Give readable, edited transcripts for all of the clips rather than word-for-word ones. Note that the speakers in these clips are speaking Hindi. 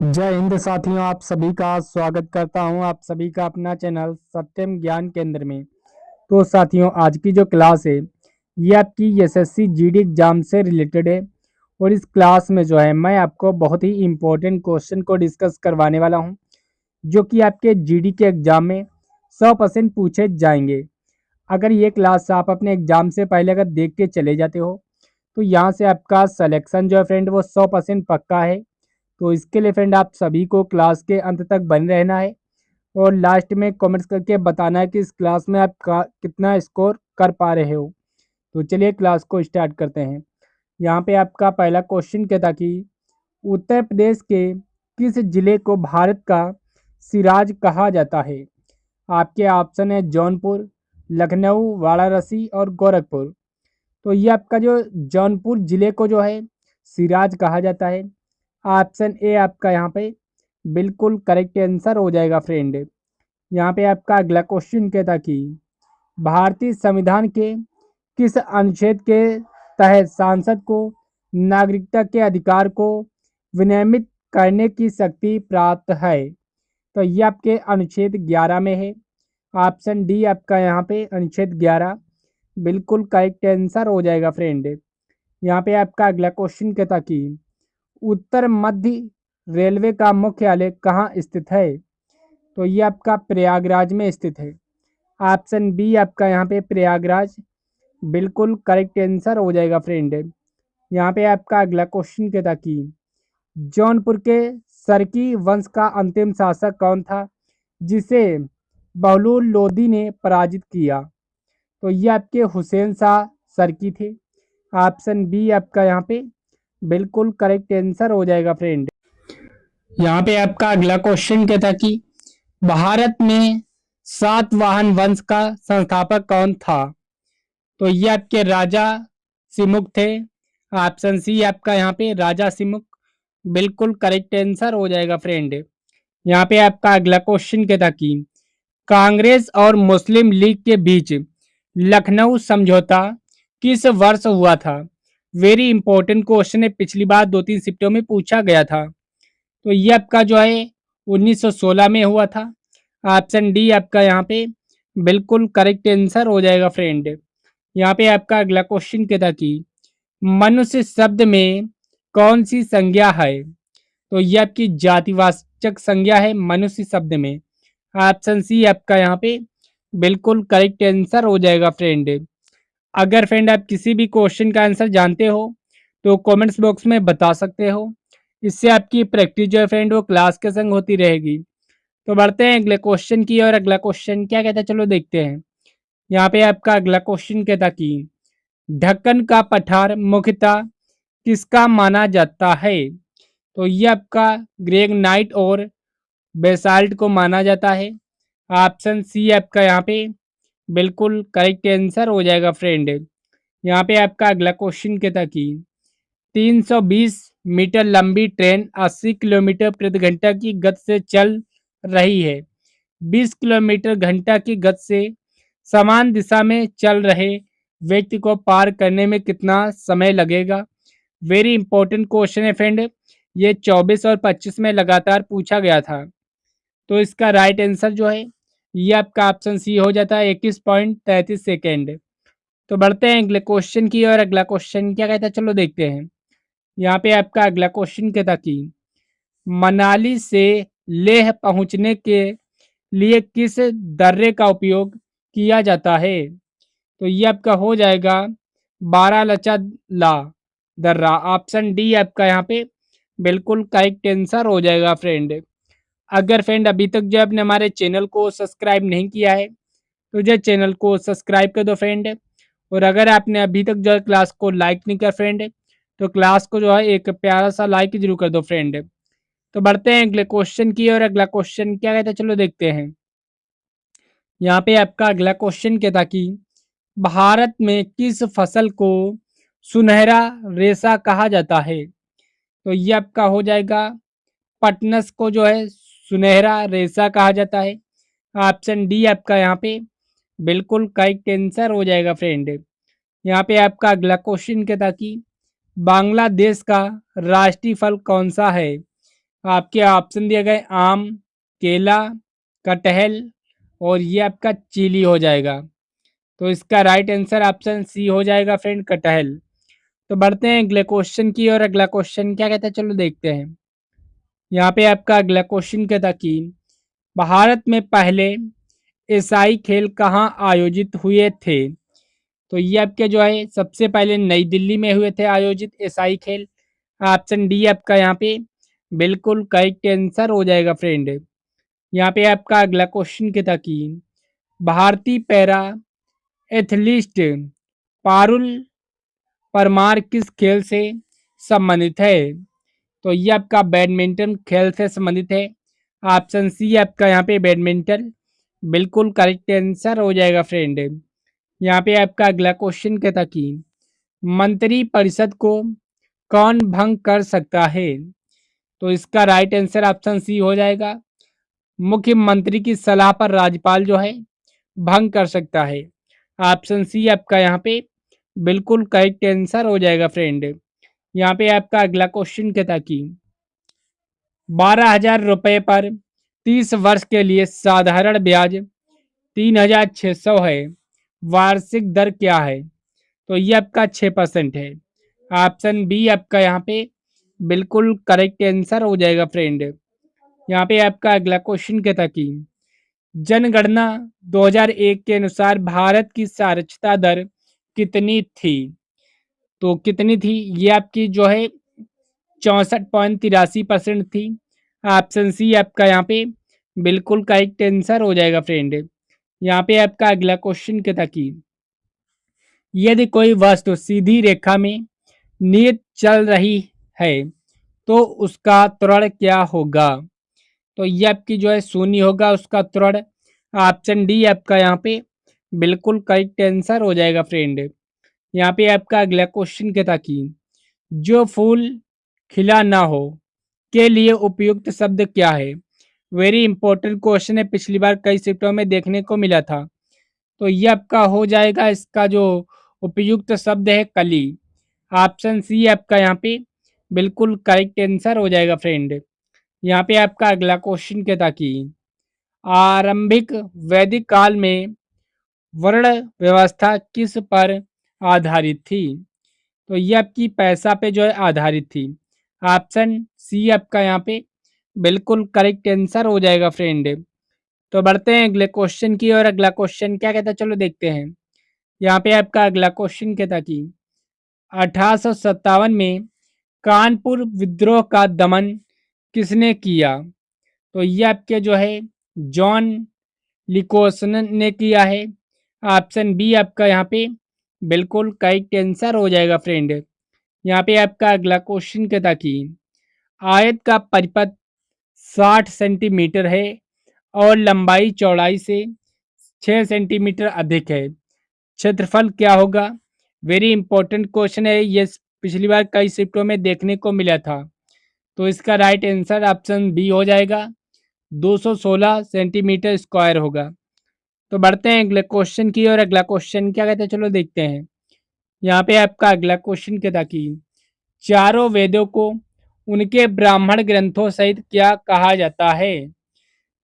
जय हिंद साथियों, आप सभी का स्वागत करता हूं आप सभी का अपना चैनल सत्यम ज्ञान केंद्र में। तो साथियों, आज की जो क्लास है ये आपकी एसएससी जीडी एग्जाम से रिलेटेड है। और इस क्लास में जो है मैं आपको बहुत ही इम्पोर्टेंट क्वेश्चन को डिस्कस करवाने वाला हूं, जो कि आपके जीडी के एग्जाम में 100% पूछे जाएंगे। अगर ये क्लास आप अपने एग्जाम से पहले अगर देख के चले जाते हो तो यहाँ से आपका सिलेक्शन जो है फ्रेंड वो 100% पक्का है। तो इसके लिए फ्रेंड आप सभी को क्लास के अंत तक बने रहना है और लास्ट में कमेंट्स करके बताना है कि इस क्लास में आप कितना स्कोर कर पा रहे हो। तो चलिए क्लास को स्टार्ट करते हैं। यहाँ पे आपका पहला क्वेश्चन कहता कि उत्तर प्रदेश के किस जिले को भारत का सिराज कहा जाता है। आपके ऑप्शन है जौनपुर, लखनऊ, वाराणसी और गोरखपुर। तो ये आपका जो जौनपुर जिले को जो है सिराज कहा जाता है। ऑप्शन ए आपका यहाँ पे बिल्कुल करेक्ट आंसर हो जाएगा फ्रेंड। यहाँ पे आपका अगला क्वेश्चन कहता कि भारतीय संविधान के किस अनुच्छेद के तहत सांसद को नागरिकता के अधिकार को विनियमित करने की शक्ति प्राप्त है। तो ये आपके अनुच्छेद 11 में है। ऑप्शन डी आपका यहाँ पे अनुच्छेद 11 बिल्कुल करेक्ट आंसर हो जाएगा फ्रेंड। यहाँ पे आपका अगला क्वेश्चन कहता कि उत्तर मध्य रेलवे का मुख्यालय कहाँ स्थित है। तो ये आपका प्रयागराज में स्थित है। ऑप्शन बी आपका यहाँ पे प्रयागराज बिल्कुल करेक्ट आंसर हो जाएगा फ्रेंड। यहाँ पे आपका अगला क्वेश्चन कहता कि जौनपुर के सरकी वंश का अंतिम शासक कौन था जिसे बहलूल लोदी ने पराजित किया। तो ये आपके हुसैन शाह सरकी थे। ऑप्शन बी आपका यहाँ पे बिल्कुल करेक्ट आंसर हो जाएगा फ्रेंड। यहाँ पे आपका अगला क्वेश्चन क्या था कि भारत में सातवाहन वंश का संस्थापक कौन था। तो ये आपके राजा सिमुक थे। ऑप्शन सी आपका यहाँ पे राजा सिमुक बिल्कुल करेक्ट आंसर हो जाएगा फ्रेंड। यहाँ पे आपका अगला क्वेश्चन क्या था कि कांग्रेस और मुस्लिम लीग के बीच लखनऊ समझौता किस वर्ष हुआ था। वेरी इंपॉर्टेंट क्वेश्चन है, पिछली बार 2-3 शिफ्टों में पूछा गया था। तो ये आपका जो है 1916 में हुआ था। ऑप्शन डी आपका यहाँ पे बिल्कुल करेक्ट आंसर हो जाएगा फ्रेंड। यहाँ पे आपका अगला क्वेश्चन क्या था कि मनुष्य शब्द में कौन सी संज्ञा है। तो ये आपकी जातिवाचक संज्ञा है मनुष्य शब्द में। ऑप्शन सी आपका यहाँ पे बिल्कुल करेक्ट आंसर हो जाएगा फ्रेंड। अगर फ्रेंड आप किसी भी क्वेश्चन का आंसर जानते हो तो कमेंट्स बॉक्स में बता सकते हो। इससे आपकी प्रैक्टिस जो है फ्रेंड वो क्लास के संग होती रहेगी। तो बढ़ते हैं अगले क्वेश्चन की और अगला क्वेश्चन क्या कहता है चलो देखते हैं। यहाँ पे आपका अगला क्वेश्चन कहता कि ढक्कन का पठार मुख्यतः किसका माना जाता है। तो ये आपका ग्रेगनाइट और बेसाल्ट को माना जाता है। ऑप्शन सी आपका यहाँ पे बिल्कुल करेक्ट आंसर हो जाएगा फ्रेंड। यहाँ पे आपका अगला क्वेश्चन कहता कि 320 मीटर लंबी ट्रेन 80 किलोमीटर प्रति घंटा की गति से चल रही है। 20 किलोमीटर घंटा की गति से समान दिशा में चल रहे व्यक्ति को पार करने में कितना समय लगेगा। वेरी इंपॉर्टेंट क्वेश्चन है फ्रेंड। ये 24 और 25 में लगातार पूछा गया था। तो इसका राइट आंसर जो है ये आपका ऑप्शन सी हो जाता है 21.33 सेकेंड। तो बढ़ते हैं अगले क्वेश्चन की और अगला क्वेश्चन क्या कहता है चलो देखते हैं। यहाँ पे आपका अगला क्वेश्चन कहता कि मनाली से लेह पहुंचने के लिए किस दर्रे का उपयोग किया जाता है। तो ये आपका हो जाएगा बारालाचा ला दर्रा। ऑप्शन डी आपका यहाँ पे बिल्कुल करेक्ट आंसर हो जाएगा फ्रेंड। अगर फ्रेंड अभी तक जो आपने हमारे चैनल को सब्सक्राइब नहीं किया है तो जो चैनल को सब्सक्राइब कर दो फ्रेंड। और अगर आपने अभी तक जो है क्लास को लाइक नहीं किया फ्रेंड तो क्लास को जो है एक प्यारा सा लाइक जरूर कर दो फ्रेंड। तो बढ़ते हैं अगले क्वेश्चन की और अगला क्वेश्चन क्या कहता है चलो देखते हैं। यहाँ पे आपका अगला क्वेश्चन क्या था कि भारत में किस फसल को सुनहरा रेशा कहा जाता है। तो ये आपका हो जाएगा पटनस को जो है सुनहरा रेशा कहा जाता है। ऑप्शन डी आपका यहाँ पे बिल्कुल करेक्ट आंसर हो जाएगा फ्रेंड। यहाँ पे आपका अगला क्वेश्चन क्या था कि बांग्लादेश का राष्ट्रीय फल कौन सा है। आपके ऑप्शन दिए गए आम, केला, कटहल और ये आपका चीली हो जाएगा। तो इसका राइट आंसर ऑप्शन सी हो जाएगा फ्रेंड, कटहल। तो बढ़ते हैं अगले क्वेश्चन की और अगला क्वेश्चन क्या कहता है, चलो देखते हैं। यहाँ पे आपका अगला क्वेश्चन कहता कि भारत में पहले एशियाई खेल कहाँ आयोजित हुए थे। तो ये आपके जो है सबसे पहले नई दिल्ली में हुए थे आयोजित एशियाई खेल। ऑप्शन डी आपका यहाँ पे बिल्कुल करेक्ट आंसर हो जाएगा फ्रेंड। यहाँ पे आपका अगला क्वेश्चन कहता कि भारतीय पैरा एथलीट पारुल परमार किस खेल से संबंधित है। तो ये आपका बैडमिंटन खेल से संबंधित है। ऑप्शन सी आपका यहाँ पे बैडमिंटन बिल्कुल करेक्ट आंसर हो जाएगा फ्रेंड। यहाँ पे आपका अगला क्वेश्चन कहता कि मंत्री परिषद को कौन भंग कर सकता है। तो इसका राइट आंसर ऑप्शन सी हो जाएगा, मुख्यमंत्री की सलाह पर राज्यपाल जो है भंग कर सकता है। ऑप्शन सी आपका यहाँ पे बिल्कुल करेक्ट आंसर हो जाएगा फ्रेंड। यहाँ पे आपका अगला क्वेश्चन कहता कि 12,000 रुपये पर 30 वर्ष के लिए साधारण ब्याज 3,600 है, वार्षिक दर क्या है। तो ये आपका 6% है। ऑप्शन बी आपका यहाँ पे बिल्कुल करेक्ट आंसर हो जाएगा फ्रेंड। यहाँ पे आपका अगला क्वेश्चन कहता कि जनगणना 2001 के अनुसार भारत की साक्षरता दर कितनी थी। तो कितनी थी, ये आपकी जो है 64.83% थी। ऑप्शन सी आपका यहाँ पे बिल्कुल करेक्ट आंसर हो जाएगा फ्रेंड। यहाँ पे आपका अगला क्वेश्चन कहता कि यदि कोई वस्तु सीधी रेखा में नियत चल रही है तो उसका त्वरण क्या होगा। तो ये आपकी जो है शून्य होगा उसका त्वरण। ऑप्शन डी आपका यहाँ पे बिल्कुल करेक्ट आंसर हो जाएगा फ्रेंड। यहाँ पे आपका अगला क्वेश्चन कहता कि जो फूल खिला ना हो के लिए उपयुक्त शब्द क्या है। वेरी इंपॉर्टेंट क्वेश्चन है, पिछली बार कई शिफ्टों में देखने को मिला था। तो ये आपका हो जाएगा, इसका जो उपयुक्त शब्द है कली। ऑप्शन सी आपका यहाँ पे बिल्कुल करेक्ट आंसर हो जाएगा फ्रेंड। यहाँ पे आपका अगला क्वेश्चन कहता कि आरंभिक वैदिक काल में वर्ण व्यवस्था किस पर आधारित थी। तो ये आपकी पैसा पे जो है आधारित थी। ऑप्शन सी आपका यहाँ पे बिल्कुल करेक्ट आंसर हो जाएगा फ्रेंड। तो बढ़ते हैं अगले क्वेश्चन की और अगला क्वेश्चन क्या कहता है, चलो देखते हैं। यहाँ पे आपका अगला क्वेश्चन कहता कि 1857 में कानपुर विद्रोह का दमन किसने किया। तो ये आपके जो है जॉन लिकोसन ने किया है। ऑप्शन बी आपका यहाँ पे बिल्कुल करेक्ट आंसर हो जाएगा फ्रेंड। यहाँ पे आपका अगला क्वेश्चन कहता कि आयत का परिपथ 60 सेंटीमीटर है और लंबाई चौड़ाई से 6 सेंटीमीटर अधिक है, क्षेत्रफल क्या होगा। वेरी इंपॉर्टेंट क्वेश्चन है ये, पिछली बार कई शिफ्टों में देखने को मिला था। तो इसका राइट आंसर ऑप्शन बी हो जाएगा, 216 सेंटीमीटर स्क्वायर होगा। तो बढ़ते हैं अगले क्वेश्चन की और अगला क्वेश्चन क्या कहते हैं, चलो देखते हैं। यहाँ पे आपका अगला क्वेश्चन कहता कि चारों वेदों को उनके ब्राह्मण ग्रंथों सहित क्या कहा जाता है।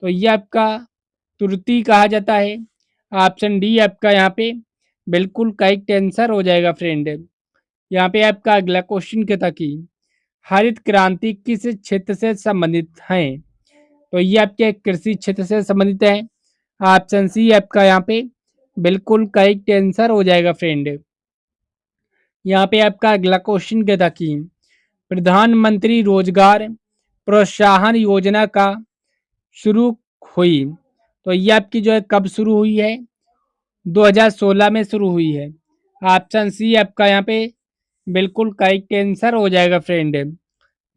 तो ये आपका त्रुटि कहा जाता है। ऑप्शन डी आपका यहाँ पे बिल्कुल करेक्ट आंसर हो जाएगा फ्रेंड। यहाँ पे आपका अगला क्वेश्चन कहता कि हरित क्रांति किस क्षेत्र से संबंधित है। तो ये आपके कृषि क्षेत्र से संबंधित है। ऑप्शन सी आपका यहाँ पे बिल्कुल करेक्ट आंसर हो जाएगा फ्रेंड। यहाँ पे आपका अगला क्वेश्चन कहता कि प्रधानमंत्री रोजगार प्रोत्साहन योजना का शुरू हुई। तो ये आपकी जो है कब शुरू हुई है, 2016 में शुरू हुई है। ऑप्शन सी आपका यहाँ पे बिल्कुल करेक्ट आंसर हो जाएगा फ्रेंड।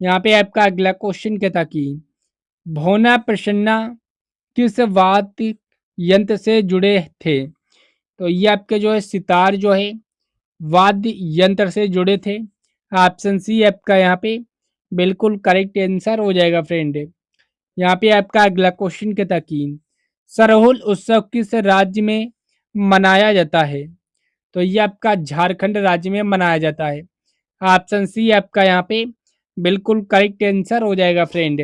यहाँ पे आपका अगला क्वेश्चन कहता कि भोना प्रसन्ना किस वाद्य यंत्र से जुड़े थे। तो ये आपके जो है सितार जो है वाद्य यंत्र से जुड़े थे। ऑप्शन सी आपका यहाँ पे बिल्कुल करेक्ट आंसर हो जाएगा फ्रेंड। यहाँ पे आपका अगला क्वेश्चन कहता कि सरहुल उत्सव किस राज्य में मनाया जाता है। तो ये आपका झारखंड राज्य में मनाया जाता है। ऑप्शन सी आपका यहाँ पे बिल्कुल करेक्ट आंसर हो जाएगा फ्रेंड।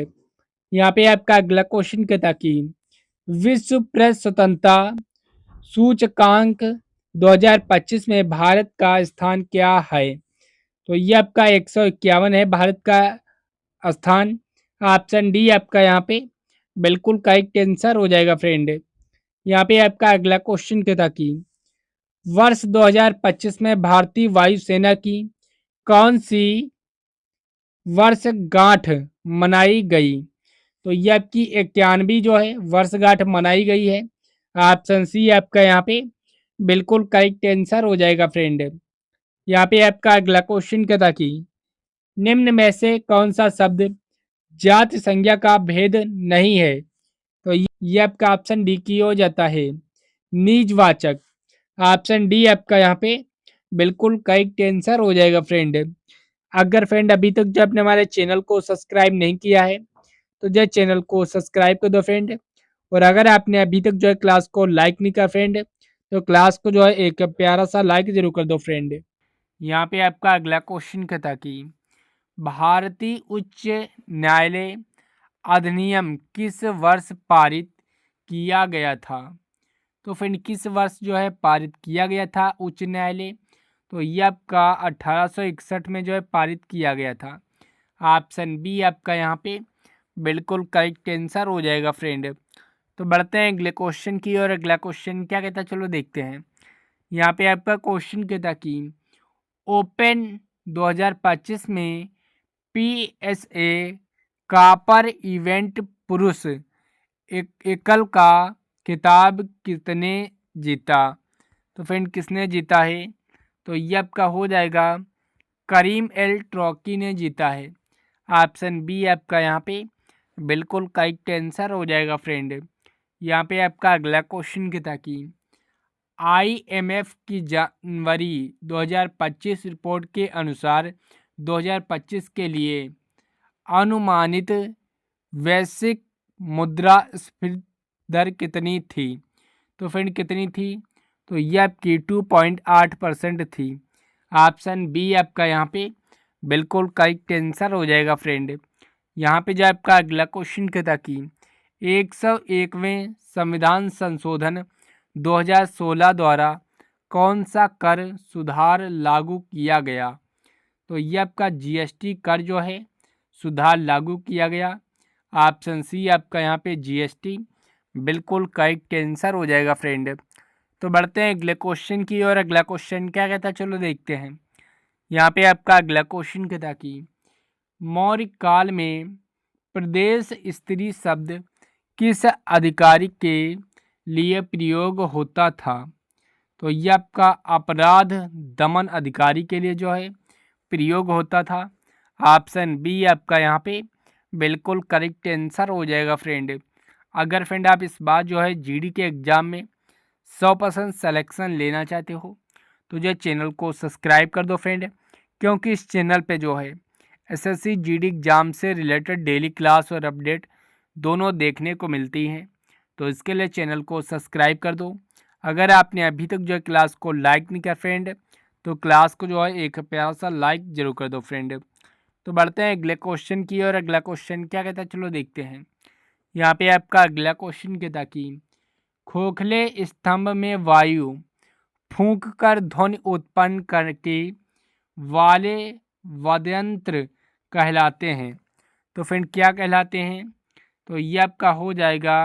यहाँ पे आपका अगला क्वेश्चन कहता कि विश्व प्रेस स्वतंत्रता सूचकांक 2025 में भारत का स्थान क्या है? तो ये आपका 151 है भारत का स्थान। ऑप्शन डी आपका यहाँ पे बिल्कुल करेक्ट आंसर हो जाएगा फ्रेंड। यहाँ पे आपका अगला क्वेश्चन कहता कि वर्ष 2025 में भारतीय वायुसेना की कौन सी वर्षगांठ मनाई गई? तो ये आपकी 91वीं जो है वर्षगांठ मनाई गई है। ऑप्शन सी आपका यहाँ पे बिल्कुल करेक्ट आंसर हो जाएगा फ्रेंड। यहाँ पे आपका अगला क्वेश्चन क्या था कि निम्न में से कौन सा शब्द जाति संज्ञा का भेद नहीं है? तो ये आपका ऑप्शन डी की हो जाता है निजवाचक। ऑप्शन डी आपका यहाँ पे बिल्कुल करेक्ट आंसर हो जाएगा फ्रेंड। अगर फ्रेंड अभी तक जो आपने हमारे चैनल को सब्सक्राइब नहीं किया है तो जो चैनल को सब्सक्राइब कर दो फ्रेंड। और अगर आपने अभी तक जो है क्लास को लाइक नहीं किया फ्रेंड तो क्लास को जो है एक प्यारा सा लाइक जरूर कर दो फ्रेंड। यहाँ पे आपका अगला क्वेश्चन क्या था कि भारतीय उच्च न्यायालय अधिनियम किस वर्ष पारित किया गया था? तो फ्रेंड किस वर्ष जो है पारित किया गया था उच्च न्यायालय? तो ये आपका 1861 में जो है पारित किया गया था। ऑप्शन बी आपका यहाँ पे बिल्कुल करेक्ट आंसर हो जाएगा फ्रेंड। तो बढ़ते हैं अगले क्वेश्चन की और अगला क्वेश्चन क्या कहता है चलो देखते हैं। यहाँ पे आपका क्वेश्चन कहता कि ओपन 2025 में पीएसए कापर इवेंट पुरुष एकल का खिताब किसने जीता? तो फ्रेंड किसने जीता है? तो ये आपका हो जाएगा करीम एल ट्रॉकी ने जीता है। ऑप्शन बी आपका यहाँ पे बिल्कुल करेक्ट आंसर हो जाएगा फ्रेंड। यहाँ पे आपका अगला क्वेश्चन क्या था कि आईएमएफ की जनवरी 2025 रिपोर्ट के अनुसार 2025 के लिए अनुमानित वैश्विक मुद्रास्फीति दर कितनी थी? तो फ्रेंड कितनी थी? तो ये आपकी 2.8% थी। ऑप्शन बी आपका यहाँ पे बिल्कुल करेक्ट आंसर हो जाएगा फ्रेंड। यहाँ पे जो आपका अगला क्वेश्चन क्या था कि 101वें संविधान संशोधन 2016 द्वारा कौन सा कर सुधार लागू किया गया? तो ये आपका जीएसटी कर जो है सुधार लागू किया गया। ऑप्शन सी आपका यहाँ पे जीएसटी बिल्कुल करेक्ट आंसर हो जाएगा फ्रेंड। तो बढ़ते हैं अगले क्वेश्चन की और अगला क्वेश्चन क्या कहता है चलो देखते हैं। यहाँ पे आपका अगला क्वेश्चन कहता कि मौर्य काल में प्रदेश स्त्री शब्द किस अधिकारी के लिए प्रयोग होता था? तो ये आपका अपराध दमन अधिकारी के लिए जो है प्रयोग होता था। ऑप्शन बी आपका यहाँ पे बिल्कुल करेक्ट आंसर हो जाएगा फ्रेंड। अगर फ्रेंड आप इस बार जो है जीडी के एग्ज़ाम में 100% सिलेक्शन लेना चाहते हो तो जो चैनल को सब्सक्राइब कर दो फ्रेंड, क्योंकि इस चैनल पे जो है एसएससी जीडी एग्ज़ाम से रिलेटेड डेली क्लास और अपडेट दोनों देखने को मिलती हैं। तो इसके लिए चैनल को सब्सक्राइब कर दो। अगर आपने अभी तक जो है क्लास को लाइक नहीं किया फ्रेंड तो क्लास को जो है एक प्यारा सा लाइक जरूर कर दो फ्रेंड। तो बढ़ते हैं अगले क्वेश्चन की और अगला क्वेश्चन क्या कहता है चलो देखते हैं। यहाँ पे आपका अगला क्वेश्चन कहता कि खोखले स्तंभ में वायु फूंक कर ध्वनि उत्पन्न करके वाले वाद्यंत्र कहलाते हैं। तो फ्रेंड क्या कहलाते हैं? तो ये आपका हो जाएगा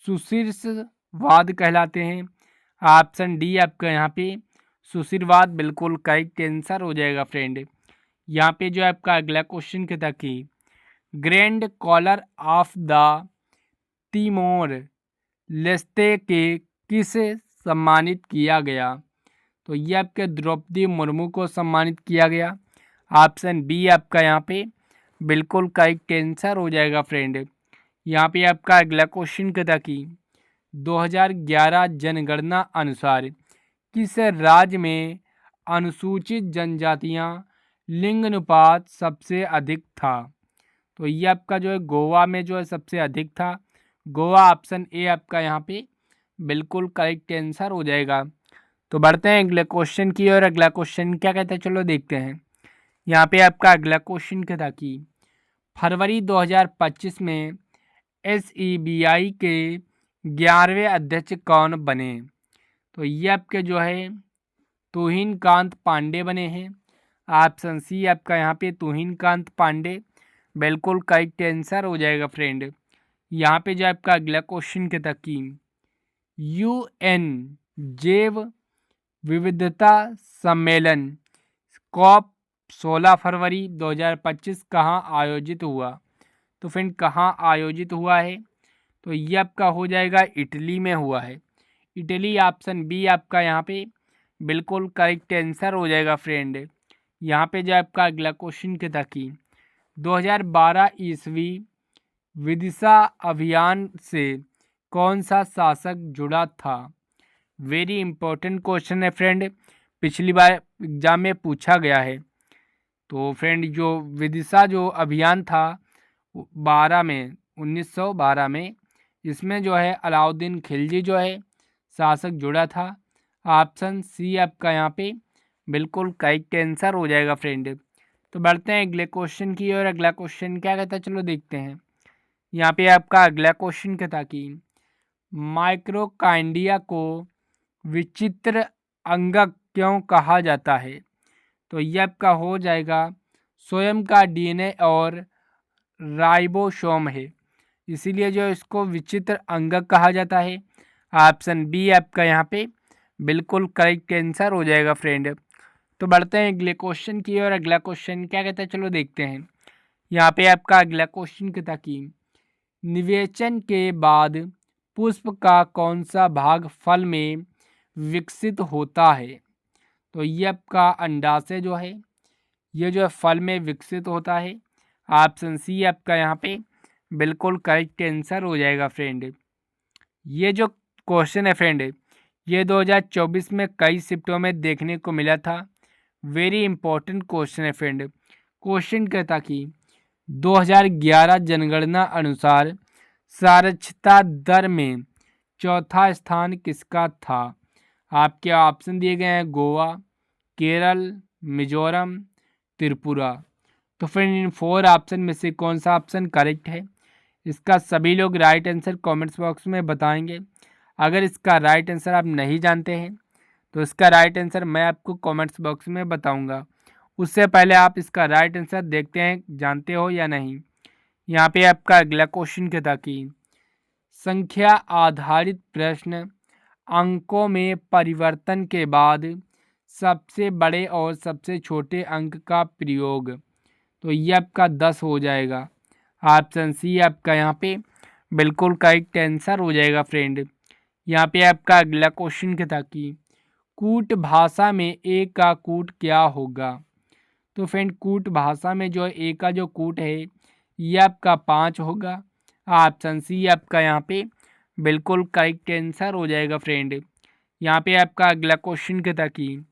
सुशीर्षवाद कहलाते हैं। ऑप्शन डी आपका यहाँ पे सुशीर्वाद बिल्कुल करेक्ट आंसर हो जाएगा फ्रेंड। यहाँ पे जो आपका अगला क्वेश्चन कहता कि grand collar of the Timor Leste के किसे सम्मानित किया गया? तो ये आपके द्रौपदी मुर्मू को सम्मानित किया गया। ऑप्शन बी आपका यहाँ पे बिल्कुल करेक्ट आंसर हो जाएगा फ्रेंड। यहाँ पे आपका अगला क्वेश्चन कहता कि 2011 जनगणना अनुसार किस राज्य में अनुसूचित जनजातियाँ लिंग अनुपात सबसे अधिक था? तो ये आपका जो है गोवा में जो है सबसे अधिक था। गोवा ऑप्शन ए आपका यहाँ पे बिल्कुल करेक्ट आंसर हो जाएगा। तो बढ़ते हैं अगले क्वेश्चन की और अगला क्वेश्चन क्या कहता है चलो देखते हैं। यहाँ पे आपका अगला क्वेश्चन क्या था कि फरवरी 2025 में SEBI के 11वें अध्यक्ष कौन बने? तो ये आपके जो है तुहिन कांत पांडे बने हैं। ऑप्शन सी आपका यहाँ पे तुहिन कांत पांडे बिल्कुल करेक्ट आंसर हो जाएगा फ्रेंड। यहाँ पे जो आपका अगला क्वेश्चन क्या था कि UN जैव विविधता सम्मेलन कॉप 16 फरवरी 2025 कहाँ आयोजित हुआ? तो फ्रेंड कहाँ आयोजित हुआ है? तो ये आपका हो जाएगा इटली में हुआ है। इटली ऑप्शन बी आपका यहाँ पे बिल्कुल करेक्ट आंसर हो जाएगा फ्रेंड। यहाँ पे जो आपका अगला क्वेश्चन क्या था कि 2012 ईस्वी विदिशा अभियान से कौन सा शासक जुड़ा था? वेरी इंपॉर्टेंट क्वेश्चन है फ्रेंड, पिछली बार एग्जाम में पूछा गया है। तो फ्रेंड जो विदिशा जो अभियान था 1912 में, इसमें जो है अलाउद्दीन खिलजी जो है शासक जुड़ा था। ऑप्शन सी आपका यहाँ पे बिल्कुल करेक्ट आंसर हो जाएगा फ्रेंड। तो बढ़ते हैं अगले क्वेश्चन की और अगला क्वेश्चन क्या कहता है चलो देखते हैं। यहाँ पे आपका अगला क्वेश्चन क्या था कि माइक्रोकाइंडिया को विचित्र अंगक क्यों कहा जाता है? तो ये आपका हो जाएगा स्वयं का DNA और राइबोसोम है, इसीलिए जो इसको विचित्र अंगक कहा जाता है। ऑप्शन बी आपका यहाँ पे बिल्कुल करेक्ट आंसर हो जाएगा फ्रेंड। तो बढ़ते हैं अगले क्वेश्चन की और अगला क्वेश्चन क्या कहता है चलो देखते हैं। यहाँ पे आपका अगला क्वेश्चन कहता कि निवेचन के बाद पुष्प का कौन सा भाग फल में विकसित होता है? तो ये आपका अंडाशय जो है ये जो है फल में विकसित होता है। ऑप्शन सी आपका यहाँ पे बिल्कुल करेक्ट आंसर हो जाएगा फ्रेंड। ये जो क्वेश्चन है फ्रेंड ये 2024 में कई शिफ्टों में देखने को मिला था। वेरी इंपॉर्टेंट क्वेश्चन है फ्रेंड। क्वेश्चन कहता कि 2011 जनगणना अनुसार साक्षरता दर में चौथा स्थान किसका था? आपके ऑप्शन दिए गए हैं गोवा, केरल, मिजोरम, त्रिपुरा। तो फ्रेंड इन 4 ऑप्शन में से कौन सा ऑप्शन करेक्ट है? इसका सभी लोग राइट आंसर कमेंट्स बॉक्स में बताएंगे। अगर इसका राइट आंसर आप नहीं जानते हैं तो इसका राइट आंसर मैं आपको कमेंट्स बॉक्स में बताऊंगा। उससे पहले आप इसका राइट आंसर देखते हैं जानते हो या नहीं। यहाँ पे आपका अगला क्वेश्चन क्या था कि संख्या आधारित प्रश्न अंकों में परिवर्तन के बाद सबसे बड़े और सबसे छोटे अंक का प्रयोग। तो ये आपका 10 हो जाएगा। ऑप्शन सी आपका यहाँ पे बिल्कुल करेक्ट आंसर हो जाएगा फ्रेंड। यहाँ पे आपका अगला क्वेश्चन क्या था कि कूट भाषा में ए का कूट क्या होगा? तो फ्रेंड कूट भाषा में जो ए का जो कूट है ये आपका 5 होगा। ऑप्शन सी आपका यहाँ पे बिल्कुल करेक्ट आंसर हो जाएगा फ्रेंड। यहाँ पे आपका अगला क्वेश्चन क्या था कि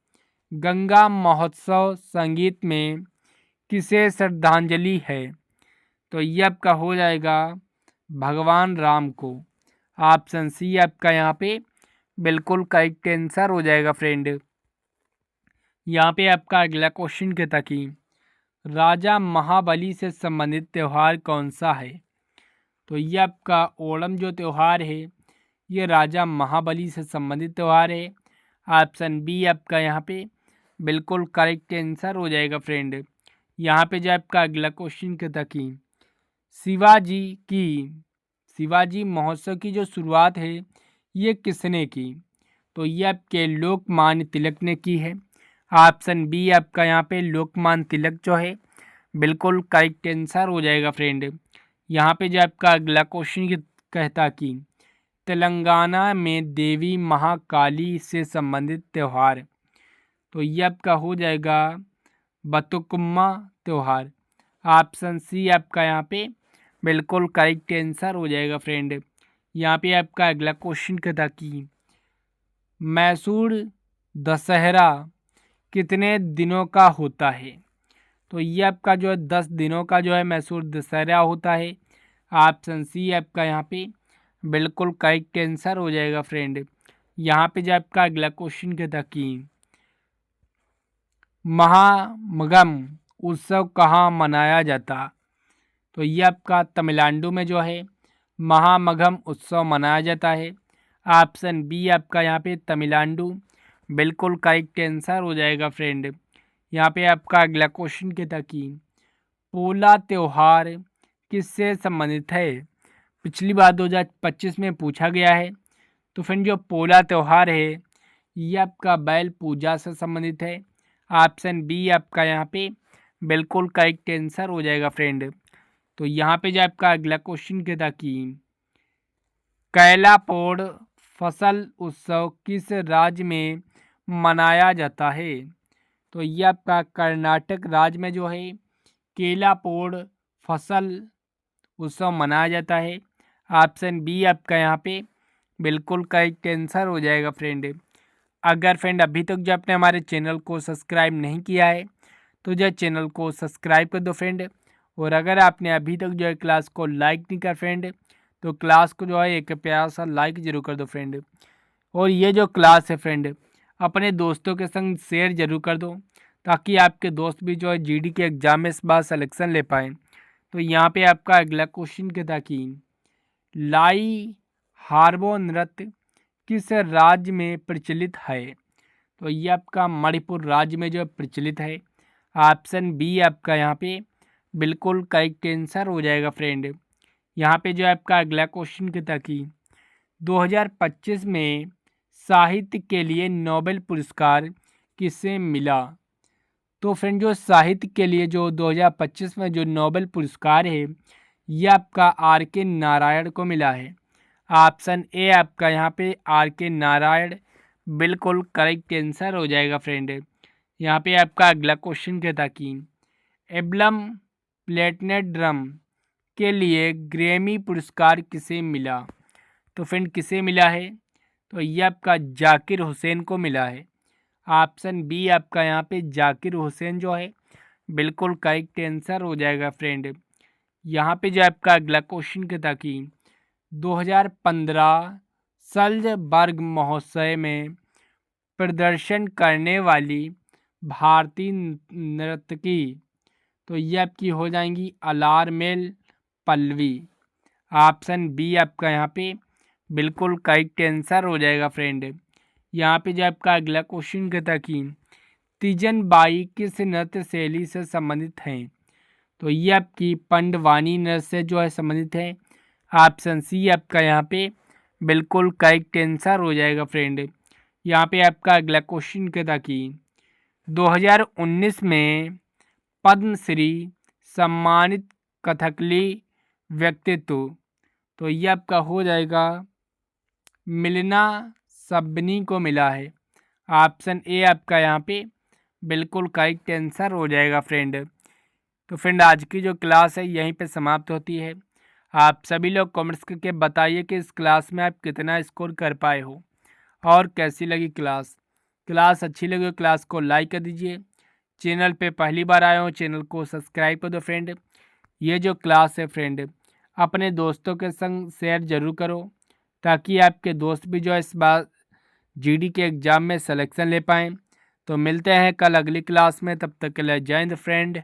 गंगा महोत्सव संगीत में किसे श्रद्धांजलि है? तो ये आपका हो जाएगा भगवान राम को। ऑप्शन सी आपका यहाँ पे बिल्कुल करेक्ट आंसर हो जाएगा फ्रेंड। यहाँ पे आपका अगला क्वेश्चन क्या था कि राजा महाबली से संबंधित त्यौहार कौन सा है? तो ये आपका ओणम जो त्यौहार है ये राजा महाबली से संबंधित त्यौहार है। ऑप्शन बी आपका यहाँ पे बिल्कुल करेक्ट आंसर हो जाएगा फ्रेंड। यहाँ पे जो आपका अगला क्वेश्चन क्या था कि शिवाजी महोत्सव की जो शुरुआत है ये किसने की? तो ये आपके लोकमान्य तिलक ने की है। ऑप्शन बी आपका यहाँ पे लोकमान्य तिलक जो है बिल्कुल करेक्ट आंसर हो जाएगा फ्रेंड। यहाँ पे जो आपका अगला क्वेश्चन कहता कि तेलंगाना में देवी महाकाली से संबंधित त्यौहार। तो ये आपका हो जाएगा बतुकम्मा त्यौहार। ऑप्शन सी आपका यहाँ पे बिल्कुल करेक्ट आंसर हो जाएगा फ्रेंड। यहाँ पे आपका अगला क्वेश्चन कहता कि मैसूर दशहरा कितने दिनों का होता है? तो ये आपका जो है 10 दिनों का जो है मैसूर दशहरा होता है। ऑप्शन सी आपका यहाँ पे बिल्कुल करेक्ट आंसर हो जाएगा फ्रेंड। यहाँ पे जो आपका अगला क्वेश्चन कहता कि महामगम उत्सव कहाँ मनाया जाता? तो ये आपका तमिलनाडु में जो है महामघम उत्सव मनाया जाता है। ऑप्शन बी आपका यहाँ पे तमिलनाडु बिल्कुल करेक्ट आंसर हो जाएगा फ्रेंड। यहाँ पे आपका अगला क्वेश्चन कहता कि पोला त्योहार किससे संबंधित है? पिछली बार 2025 में पूछा गया है। तो फ्रेंड जो पोला त्योहार है ये आपका बैल पूजा से संबंधित है। ऑप्शन बी आपका यहाँ पे बिल्कुल करेक्ट आंसर हो जाएगा फ्रेंड। तो यहाँ पे जो आपका अगला क्वेश्चन कहता कि कैलापोड़ फसल उत्सव किस राज्य में मनाया जाता है? तो ये आपका कर्नाटक राज्य में जो है केलापोड़ फसल उत्सव मनाया जाता है। ऑप्शन बी आपका यहाँ पे बिल्कुल करेक्ट आंसर हो जाएगा फ्रेंड। अगर फ्रेंड अभी तक जो आपने हमारे चैनल को सब्सक्राइब नहीं किया है तो जो चैनल को सब्सक्राइब कर दो फ्रेंड। और अगर आपने अभी तक जो है क्लास को लाइक नहीं कर फ्रेंड तो क्लास को जो है एक प्यारा सा लाइक जरूर कर दो फ्रेंड। और ये जो क्लास है फ्रेंड अपने दोस्तों के संग शेयर जरूर कर दो ताकि आपके दोस्त भी जो है जीडी के एग्ज़ाम में इस बार सिलेक्शन ले पाएँ। तो यहाँ पे आपका अगला क्वेश्चन कहता कि लाई हार्बो नृत्य किस राज्य में प्रचलित है? तो ये आपका मणिपुर राज्य में जो प्रचलित है। ऑप्शन बी आपका यहाँ पे बिल्कुल करेक्ट आंसर हो जाएगा फ्रेंड। यहाँ पे जो आपका अगला क्वेश्चन कहता कि 2025 में साहित्य के लिए नोबेल पुरस्कार किसे मिला? तो फ्रेंड जो साहित्य के लिए जो 2025 में जो नोबेल पुरस्कार है ये आपका आर के नारायण को मिला है। ऑप्शन ए आपका यहाँ पे आर के नारायण बिल्कुल करेक्ट आंसर हो जाएगा फ्रेंड। यहाँ पे आपका अगला क्वेश्चन कहता कि एल्बम प्लेटिनम ड्रम के लिए ग्रैमी पुरस्कार किसे मिला? तो फ्रेंड किसे मिला है? तो ये आपका जाकिर हुसैन को मिला है। ऑप्शन बी आपका यहाँ पे जाकिर हुसैन जो है बिल्कुल करेक्ट आंसर हो जाएगा फ्रेंड। यहाँ पे जो आपका अगला क्वेश्चन कहता कि 2015 सल्जबर्ग महोत्सव में प्रदर्शन करने वाली भारतीय नर्तकी तो ये आपकी हो जाएंगी अलारमेल पल्लवी। ऑप्शन बी आपका यहाँ पे बिल्कुल करेक्ट आंसर हो जाएगा फ्रेंड। यहाँ पे जो आपका अगला क्वेश्चन कहता कि तीजन बाई किस नृत्य शैली से संबंधित हैं? तो ये आपकी पंडवानी नृत्य से जो है संबंधित है। ऑप्शन सी आपका यहाँ पे बिल्कुल करेक्ट आंसर हो जाएगा फ्रेंड। यहाँ पे आपका अगला क्वेश्चन कहता कि 2019 में पद्मश्री सम्मानित कथकली व्यक्तित्व तो ये आपका हो जाएगा मिलना सबनी को मिला है। ऑप्शन ए आपका यहाँ पे बिल्कुल करेक्ट आंसर हो जाएगा फ्रेंड। तो फ्रेंड आज की जो क्लास है यहीं पे समाप्त होती है। आप सभी लोग कमेंट्स करके बताइए कि इस क्लास में आप कितना स्कोर कर पाए हो और कैसी लगी क्लास अच्छी लगी तो क्लास को लाइक कर दीजिए। चैनल पे पहली बार आए हो चैनल को सब्सक्राइब कर दो फ्रेंड। ये जो क्लास है फ्रेंड अपने दोस्तों के संग शेयर जरूर करो ताकि आपके दोस्त भी जो है इस बार जीडी के एग्ज़ाम में सिलेक्शन ले पाएँ। तो मिलते हैं कल अगली क्लास में, तब तक के लिए जय हिंद फ्रेंड।